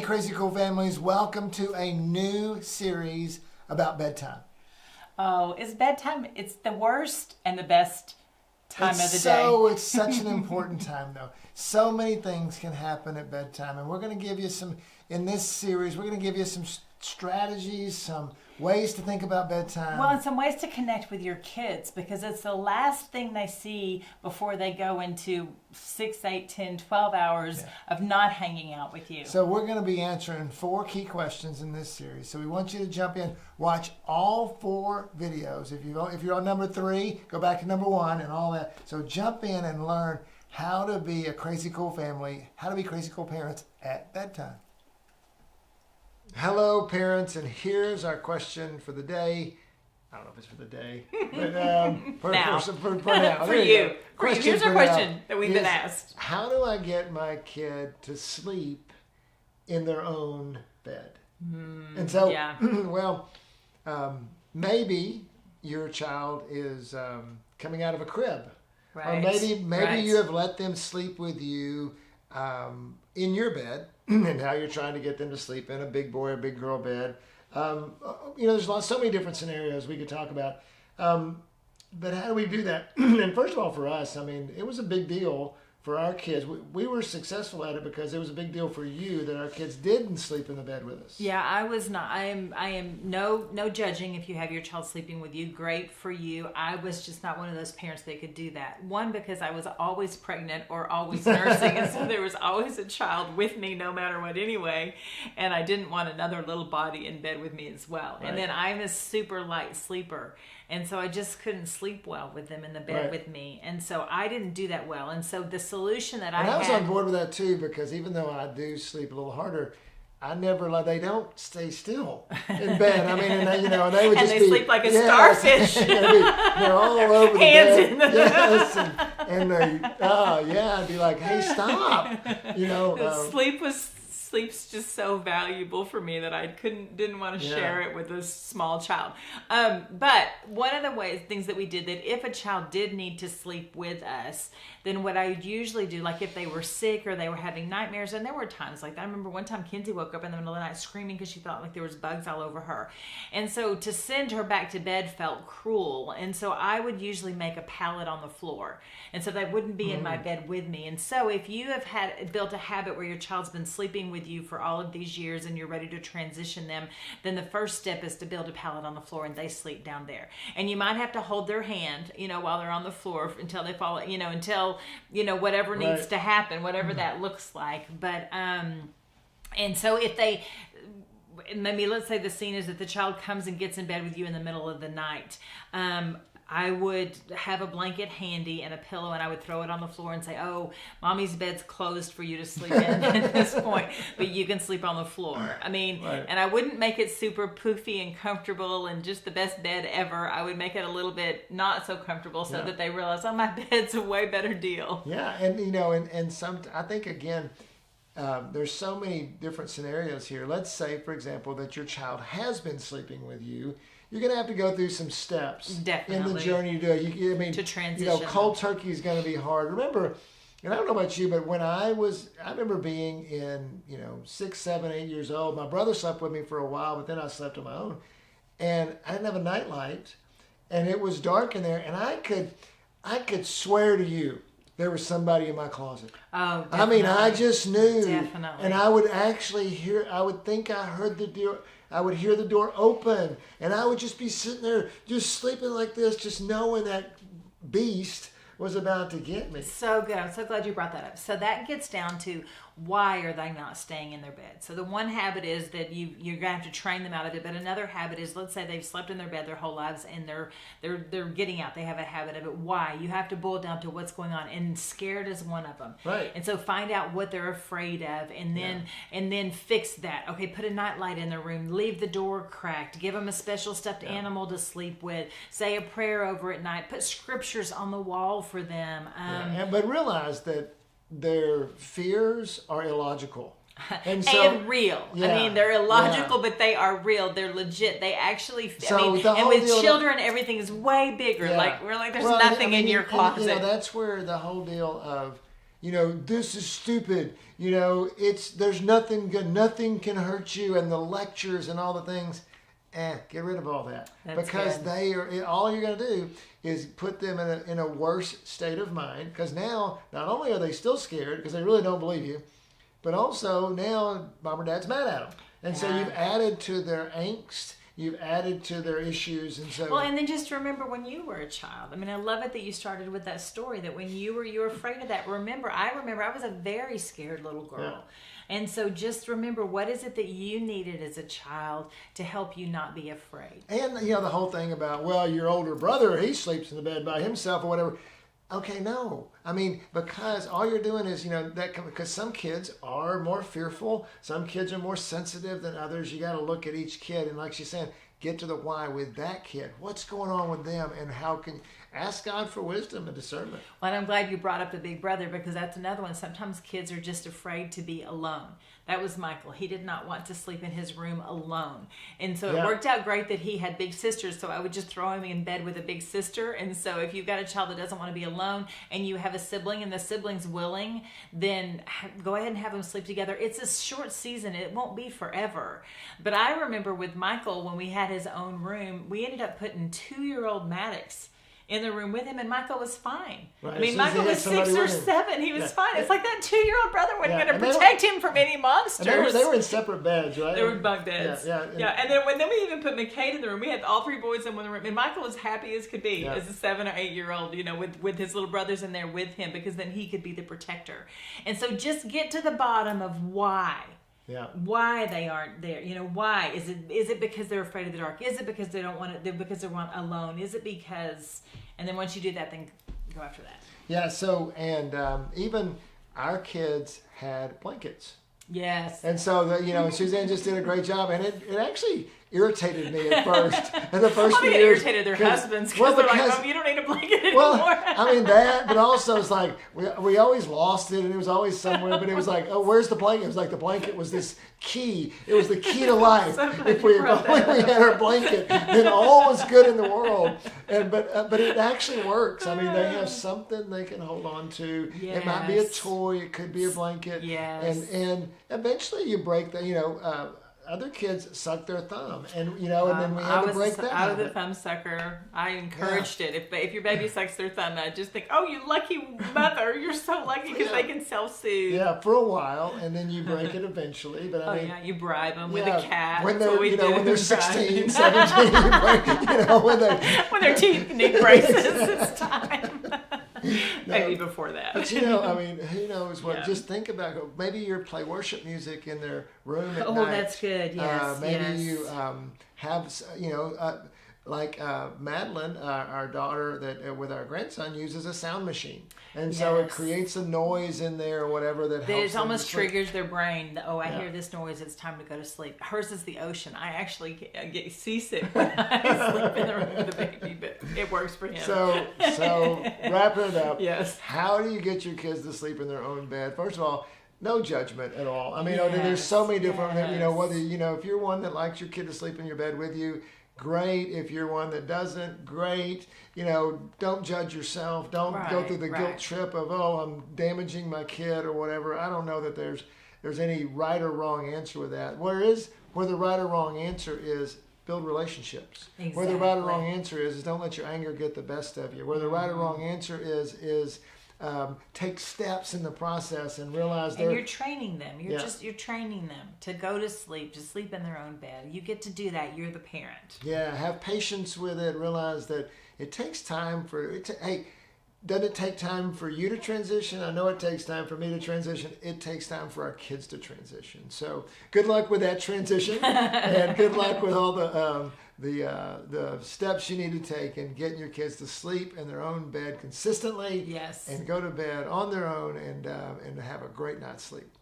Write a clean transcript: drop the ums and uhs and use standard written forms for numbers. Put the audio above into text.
Crazy Cool families, welcome to a new series about bedtime. Oh, is bedtime, it's the worst and the best time of the day. It's such an important time though. So many things can happen at bedtime, and we're going to give you in this series, we're going to give you some strategies, some ways to think about bedtime. Well, and some ways to connect with your kids, because it's the last thing they see before they go into 6, 8, 10, 12 hours of not hanging out with you. So we're going to be answering 4 key questions in this series. So we want you to jump in, watch all 4 videos. If you're on number 3, go back to number 1 and all that. So jump in and learn how to be a crazy cool family, how to be crazy cool parents at bedtime. Hello, parents, and here's our question for the day. I don't know if it's for the day, but for now. For you. Here's our question that we've been asked. How do I get my kid to sleep in their own bed? And so, maybe your child is coming out of a crib. Right. Or maybe you have let them sleep with you in your bed, and now you're trying to get them to sleep in a big boy or big girl bed. There's so many different scenarios we could talk about. But how do we do that? And first of all, for us, it was a big deal for our kids. We were successful at it because it was a big deal for you that our kids didn't sleep in the bed with us. Yeah, I was not. I am no judging if you have your child sleeping with you. Great for you. I was just not one of those parents that could do that. One, because I was always pregnant or always nursing, and so there was always a child with me no matter what anyway, and I didn't want another little body in bed with me as well. Right. And then I'm a super light sleeper, and so I just couldn't sleep well with them in the bed with me, and so I didn't do that well. And so the solution that I was on board with that too, because even though I do sleep a little harder, they don't stay still in bed. They would sleep like a starfish. They're all over the Hands bed. in the I'd be like, hey, stop. Sleep's just so valuable for me that I didn't want to share it with a small child. But one of the things that we did, that if a child did need to sleep with us, then what I would usually do, like if they were sick or they were having nightmares, and there were times like that. I remember one time Kenzie woke up in the middle of the night screaming because she thought like there was bugs all over her. And so to send her back to bed felt cruel. And so I would usually make a pallet on the floor. And so they wouldn't be in my bed with me. And so if you have built a habit where your child's been sleeping with you for all of these years and you're ready to transition them, then the first step is to build a pallet on the floor and they sleep down there. And you might have to hold their hand, while they're on the floor until they fall, until whatever needs to happen, whatever that looks like. But and so if they, maybe let's say the scene is that the child comes and gets in bed with you in the middle of the night, I would have a blanket handy and a pillow, and I would throw it on the floor and say, oh, mommy's bed's closed for you to sleep in at this point, but you can sleep on the floor. And I wouldn't make it super poofy and comfortable and just the best bed ever. I would make it a little bit not so comfortable so that they realize, oh, my bed's a way better deal. Yeah, and I think, again, there's so many different scenarios here. Let's say, for example, that your child has been sleeping with you. You're going to have to go through some steps in the journey you do. To transition. Cold turkey is going to be hard. Remember, and I don't know about you, but when I remember being in, 6, 7, 8 years old. My brother slept with me for a while, but then I slept on my own. And I didn't have a nightlight, and it was dark in there, and I could swear to you there was somebody in my closet. Oh, definitely. I just knew. Definitely. And I would actually I would think I heard the door. I would hear the door open, and I would just be sitting there, just sleeping like this, just knowing that beast was about to get me. So good. I'm so glad you brought that up. So that gets down to, why are they not staying in their bed? So the one habit is that you're going to have to train them out of it. But another habit is, let's say they've slept in their bed their whole lives and they're getting out. They have a habit of it. Why? You have to boil down to what's going on. And scared is one of them. Right. And so find out what they're afraid of, and then fix that. Okay, put a nightlight in their room. Leave the door cracked. Give them a special stuffed animal to sleep with. Say a prayer over at night. Put scriptures on the wall for them. But realize that their fears are illogical. And real. They're illogical, but they are real. They're legit. They actually, and with children, everything is way bigger. Like, we're like, there's nothing in your closet. That's where the whole deal of, this is stupid. There's nothing good. Nothing can hurt you, and the lectures and all the things. Get rid of all that. That's because good. they are. All you're going to do is put them in a worse state of mind. Because now, not only are they still scared because they really don't believe you, but also now mom or dad's mad at them, and so you've added to their angst. You've added to their issues, and so. Well, and then just remember when you were a child. I mean, I love it that you started with that story. That when you were afraid of that. I remember I was a very scared little girl. Yeah. And so just remember, what is it that you needed as a child to help you not be afraid? And, the whole thing about, well, your older brother, he sleeps in the bed by himself or whatever. Okay, no. I mean, because all you're doing is, because some kids are more fearful. Some kids are more sensitive than others. You got to look at each kid. And like she's saying, get to the why with that kid. What's going on with them, and how can ask God for wisdom and discernment. Well, and I'm glad you brought up the big brother, because that's another one. Sometimes kids are just afraid to be alone. That was Michael. He did not want to sleep in his room alone. And so it worked out great that he had big sisters, so I would just throw him in bed with a big sister. And so if you've got a child that doesn't want to be alone and you have a sibling and the sibling's willing, then go ahead and have them sleep together. It's a short season. It won't be forever. But I remember with Michael, when we had his own room, we ended up putting 2-year-old Maddox in the room with him, and Michael was fine. Right. I mean, Michael was 6 or 7. He was fine. It's like that 2-year-old brother wasn't going to protect him from any monsters. And they were in separate beds, right? They were bunk beds. Yeah. And then we even put McCade in the room. We had all 3 boys in one room, and Michael was happy as could be as a 7 or 8-year-old, with his little brothers in there with him, because then he could be the protector. And so just get to the bottom of why. Yeah. Why they aren't there? Why is it because they're afraid of the dark? Is it because they don't want it? Because they want alone? Is it because? And then once you do that, then go after that. Yeah. So even our kids had blankets. Yes. And so Suzanne just did a great job, and it actually irritated me at first. In the first few years, it irritated their husbands because they're like, "Oh, you don't need a blanket anymore." Well, I mean that, but also it's like we always lost it, and it was always somewhere. But it was like, oh, where's the blanket? It was like the blanket was this key. It was the key to life. If we had our blanket, then all was good in the world. But it actually works. I mean, they have something they can hold on to. Yes. It might be a toy. It could be a blanket. Yes. And eventually you break the other kids suck their thumb, and and then we had to break that. Out of the thumb sucker. I encouraged it. If your baby sucks their thumb, I just think, oh, you lucky mother, you're so lucky, because they can self-soothe. Yeah, for a while, and then you break it eventually. But I mean, you bribe them with a cat. When they're when they're 16, 17, when their teeth need braces, it's time. Maybe before that. But I mean, who knows what? Yeah. Just think about it. Maybe you play worship music in their room at night. Oh, that's good. Yes. Maybe you have like Madeline, our daughter, that with our grandson uses a sound machine, and so it creates a noise in there or whatever that helps. It almost triggers their brain. Oh, I hear this noise. It's time to go to sleep. Hers is the ocean. I actually get seasick when I sleep in the room with the baby, but it works for him. So wrapping it up. Yes. How do you get your kids to sleep in their own bed? First of all, no judgment at all. I mean, there's so many different. Whether if you're one that likes your kid to sleep in your bed with you, great. If you're one that doesn't, great. Don't judge yourself. Don't go through the guilt trip of, oh, I'm damaging my kid or whatever. I don't know that there's any right or wrong answer with that. Where the right or wrong answer is, build relationships. Exactly. Where the right or wrong answer is don't let your anger get the best of you. Where the right or wrong answer is take steps in the process and realize you're training them. You're training them to go to sleep in their own bed. You get to do that. You're the parent. Yeah, have patience with it. Realize that it takes time for it. Hey, doesn't it take time for you to transition? I know it takes time for me to transition. It takes time for our kids to transition. So good luck with that transition, and good luck with all the steps you need to take in getting your kids to sleep in their own bed consistently. Yes. And go to bed on their own and have a great night's sleep.